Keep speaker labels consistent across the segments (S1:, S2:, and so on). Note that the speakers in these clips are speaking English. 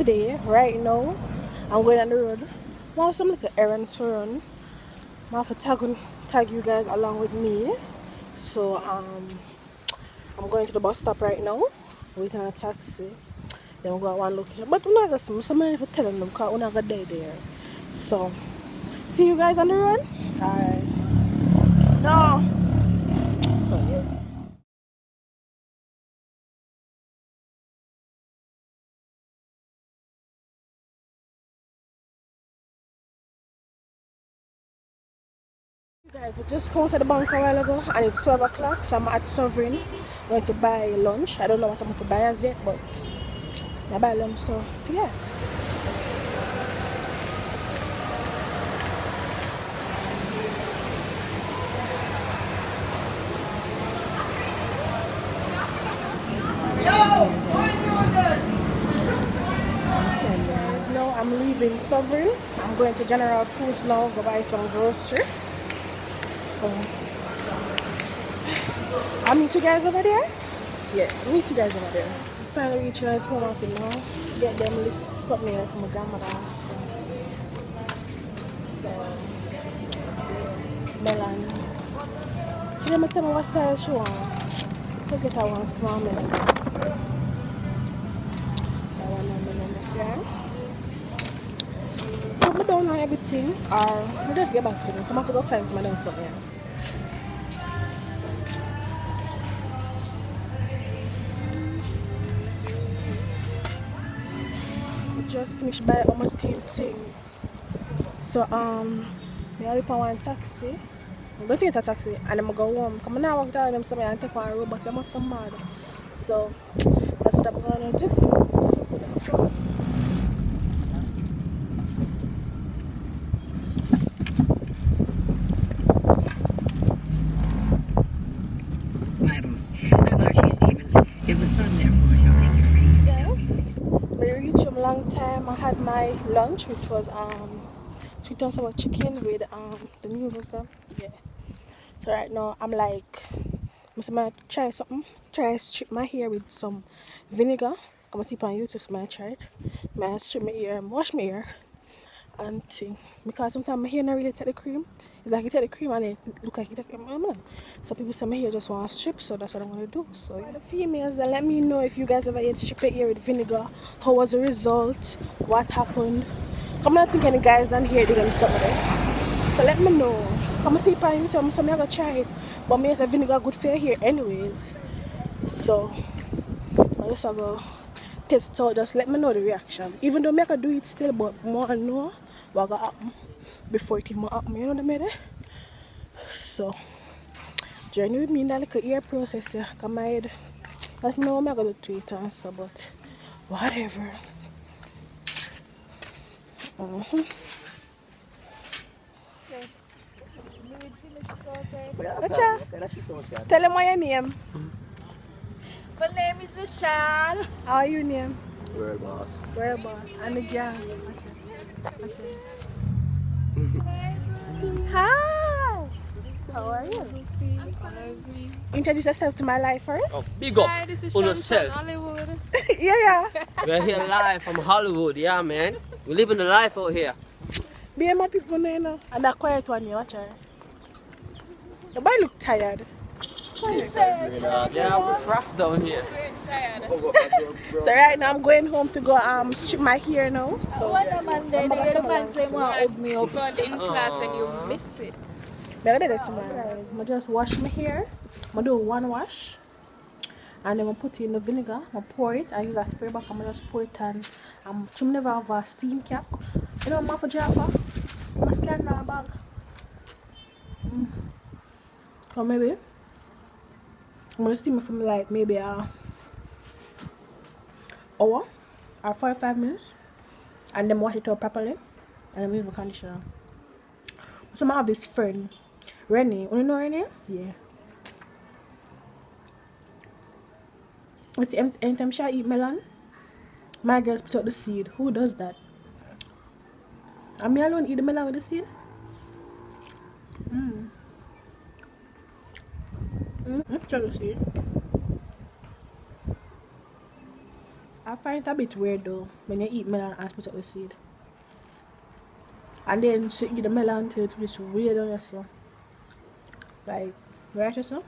S1: today, right now, I'm going on the road. I have some little errands to run. I have to tag you guys along with me. So I'm going to the bus stop right now, waiting on a taxi. Then we'll go at one location. But we're not going to somebody for telling them because we're not going to die there. So see you guys on the road. Alright. No. So yeah. Guys, I just come to the bank a while ago and it's 12 o'clock, so I'm at Sovereign. I'm going to buy lunch. I don't know what I'm going to buy as yet, but I buy lunch, so yeah. Now I'm leaving Sovereign. I'm going to General Foods now, go buy some grocery. So I'll meet you guys over there. Yeah, I'll meet you guys over there. Finally reaching the supermarket now. Get them list something here from my grandmother's house. So melon. She didn't tell me what size she wants. Let's get her one small melon. That one melon there. So I don't know everything, or I just get back to me. Come off to go find some something. Just finished buying almost 10 things. So we are on one taxi. I'm going to get a taxi and then I'm going to go home. Come on now, walk down them somewhere and take one road, but I'm not so mad. So that's what I'm going to do. So let's go.
S2: Bibles. I'm Archie Stevens. It was sun there for us. I'll make you free.
S1: Yes. We reached home long time. I had my lunch, which was sweet and sour chicken with the noodles there. Yeah. So right now I'm like, I'm gonna try something. Try strip my hair with some vinegar. I'm gonna see on YouTube, so I try it. I strip my hair, wash my hair, and thing. Because sometimes my hair not really take the cream. It's like you take the cream and it look like you take the cream. So people say my hair just want to strip, so that's what I'm gonna do. So yeah. The females, then let me know if you guys ever strip your hair with vinegar. How was the result? What happened? I'm not think any guys on here did them something. So let me know. Come see if you tell me something, I'm gonna try it. But me say vinegar good for your hair anyways. So I just go test it out, just let me know the reaction. Even though I can do it still, but more and know what gonna happen before it even happen, you know what I mean? So journey with me in that little ear process, yeah. Cause my head, I know I'm gonna do Twitter and so, but whatever. Whatcha? Tell them what your name.
S3: My name is Vishal.
S1: How are you name?
S4: World boss.
S1: World boss. And the girl. Hi. How are you?
S3: I'm fine.
S1: Introduce yourself to my life first.
S4: Oh, big up
S3: Hi, this is
S4: on
S3: Sean
S4: yourself.
S3: from Hollywood.
S1: Yeah.
S4: We're here live from Hollywood, yeah, man. We're living the life out here.
S1: Be my people know, you know. And that quiet one here, watch her. The boy look tired. What you say?
S4: Yeah, we're frost down here.
S3: Very tired.
S1: So right now I'm going home to go strip my hair now. So
S3: What the man there? The other man say want to hug me up. Got in class and you missed it.
S1: I'm gonna do that tomorrow. I'm just wash my hair. I'm gonna do one wash. And then I'm put it in the vinegar. I'm pour it. I use a spray bottle. I'm just pour it and I'm never have a steam cap. You know I'm off a jaffa. I'm scan that bag. Or maybe I'm gonna steam it for like maybe a hour or 45 minutes. And then wash it out properly. And then use my conditioner. So I have this friend, Rennie. You know Rennie? Yeah. It's anytime she eat melon, my girls put out the seed. Who does that? And me alone eat the melon with the seed? Try the seed. I find it a bit weird though when you eat melon and spit out the seed. And then you eat the melon till it's weird on yourself. Like, right or so?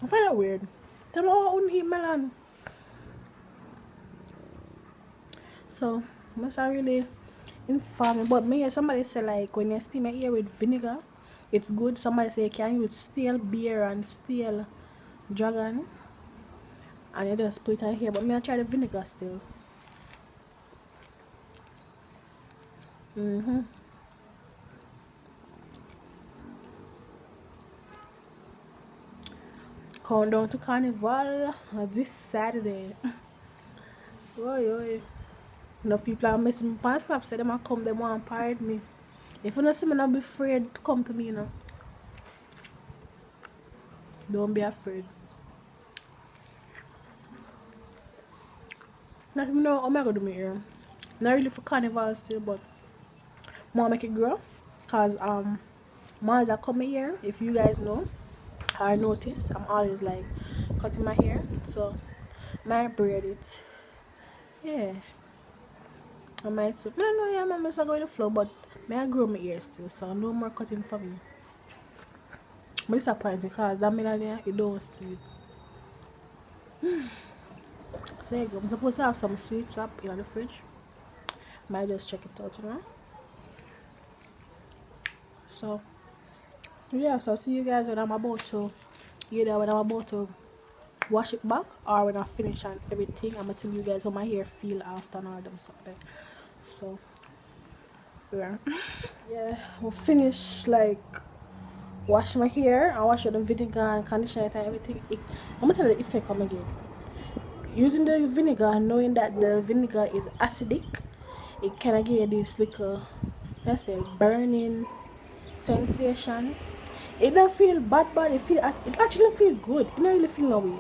S1: I find that weird. Tell me, oh, I wouldn't eat melon. So, must I really inform me? But me, somebody say like when you steam your ear with vinegar, it's good. Somebody say you can use stale beer and stale dragon, and you just put it on here. But me, I try the vinegar still. Countdown to Carnival this Saturday. Oi, oi. Enough people are missing me on Snap, say them a come, them want to parade me. If you don't see me, don't be afraid to come to me, you know. Don't be afraid. Not even know how am I gonna do my hair. Not really for Carnival still, but more make it grow. Cause months are coming here, if you guys know. I notice I'm always like cutting my hair, so my braid it. Yeah. I might say, no, yeah, I'm just going to the flow, but may I grow my hair still, so no more cutting for me. I'm disappointed because that melon there, it don't sweet. So there you go. I'm supposed to have some sweets up in the fridge. Might just check it out, you know. So yeah, so see you guys when I'm about to, either when I'm about to wash it back or when I finish and everything. I'm gonna tell you guys how my hair feel after and all them stuff there. So yeah. Yeah, we'll finish like wash my hair and wash with the vinegar and conditioner it and everything. I'm gonna tell you the effect come again. Using the vinegar, knowing that the vinegar is acidic, it kind of give you this little, let's say, burning sensation. It don't feel bad, it actually feel good. It don't really feel no way.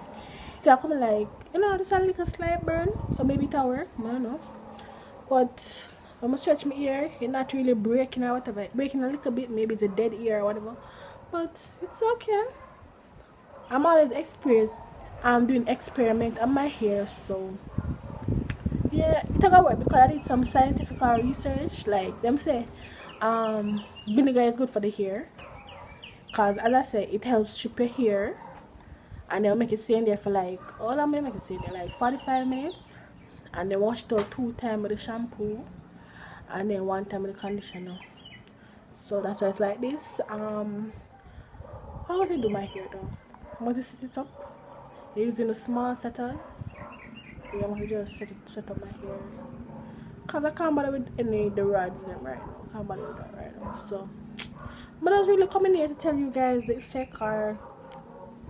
S1: It come like, just a little slight burn, so maybe it'll work, I don't know. But I'm gonna stretch my ear, it's not really breaking or whatever. Breaking a little bit, maybe it's a dead ear or whatever. But it's okay. I'm always experienced. I'm doing experiment on my hair, so yeah, it gonna work because I did some scientific research. Like them say, vinegar is good for the hair. Cause as I said, it helps strip your hair, and they'll make it stay in there for like, all I'm gonna make it stay in there like 45 minutes, and then wash it out 2 times with the shampoo, and then 1 time with the conditioner. So that's why it's like this. How would I do my hair though? I'm going to set it up using the small setters. Yeah, I'm going to just set up my hair. Cause I can't bother with any of the rods them right now. I can't bother with that right now. So, but I was really coming here to tell you guys the effect or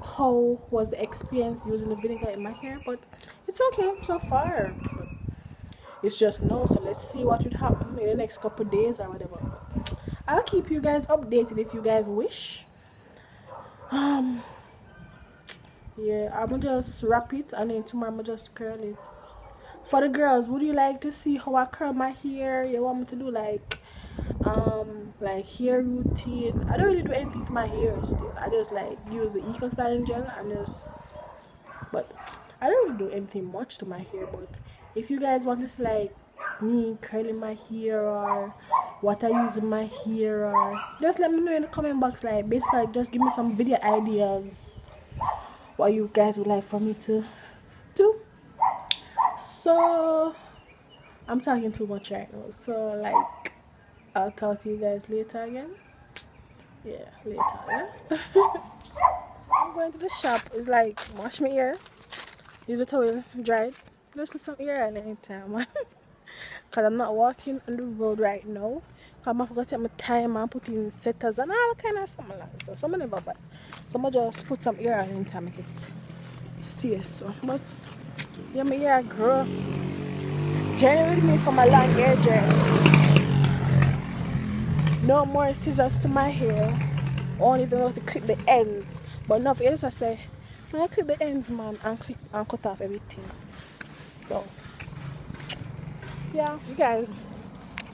S1: how was the experience using the vinegar in my hair. But it's okay so far. But it's just no. So let's see what would happen in the next couple of days or whatever. I'll keep you guys updated if you guys wish. Yeah, I'm gonna just wrap it and then tomorrow I'm gonna just curl it. For the girls, would you like to see how I curl my hair? You want me to do like hair routine? I don't really do anything to my hair still. I just like use the eco styling gel and just, but I don't really do anything much to my hair. But if you guys want to see like me curling my hair or what I use in my hair, or just let me know in the comment box. Like basically just give me some video ideas what you guys would like for me to do. So I'm talking too much right now, so like I'll talk to you guys later again. Yeah, later, yeah. I'm going to the shop. It's like wash my hair, use a towel, dry it. Let's put some hair on anytime, man. Cause I'm not walking on the road right now. Cause I forgot to take my time and put in setters and all kind of stuff like that. So some never bad. So I'm just put some hair on anytime make it stay. So but yeah, my hair grow. Journey with me for my long hair journey. No more scissors to my hair. Only to clip the ends. But now else I say, I clip the ends, man, and clip and cut off everything. So yeah, you guys,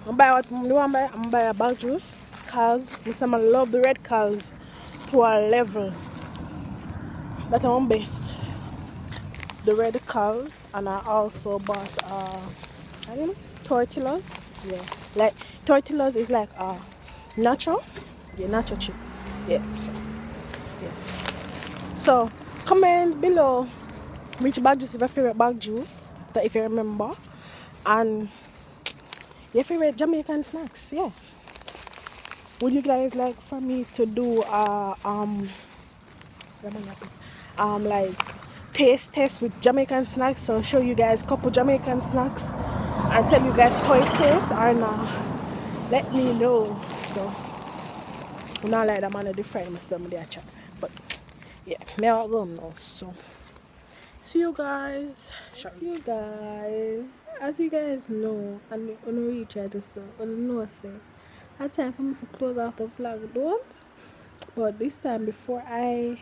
S1: I'm buy what I'm doing. I'm gonna buy a bag juice because I love the red cows to a level that I'm best. The red cow. pickles, and I also bought I don't know, tortillas. Yeah, like tortillas is like nacho. Yeah, nacho chip. Yeah, so yeah. So comment below which bag juice is your favorite bag juice, that if you remember, and your favorite Jamaican snacks. Yeah. Would you guys like for me to do like taste test with Jamaican snacks? So show you guys couple Jamaican snacks and tell you guys how it tastes, or not? Let me know. So I'm not like that man the friend must them there chat. But yeah, me I go now. So see you guys. See you guys. As you guys know, and when we try to say, when know say, at time for me to close off the vlog, don't. But this time, before I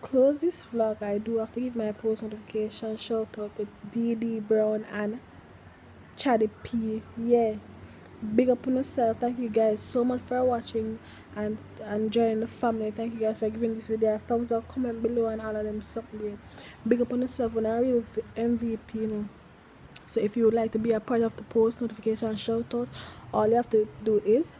S1: close this vlog, I do have to give my post notification shout out with DD Brown and Chaddy P. Yeah, big up on yourself. Thank you guys so much for watching and joining the family. Thank you guys for giving this video a thumbs up, comment below, and all of them something. Big up on yourself when I real MVP, you know. So if you would like to be a part of the post notification shout out, all you have to do is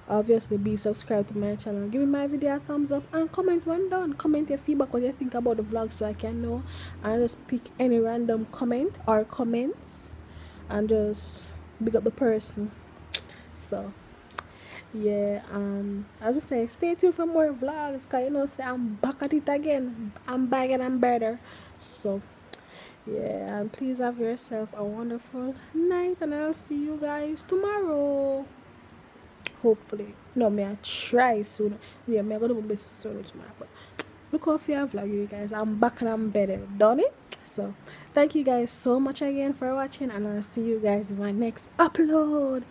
S1: obviously be subscribed to my channel, give me my video a thumbs up, and comment when done. Comment your feedback, what you think about the vlog, so I can know, and just pick any random comment or comments and just big up the person. So yeah, I just say stay tuned for more vlogs, because you know say I'm back at it again. I'm back and I'm better. So yeah, and please have yourself a wonderful night, and I'll see you guys tomorrow. Hopefully. No, may I try soon. Yeah, may I go to my best for soon tomorrow. But look how you have vlog, you guys. I'm back and I'm better. Done it? So thank you guys so much again for watching, and I'll see you guys in my next upload.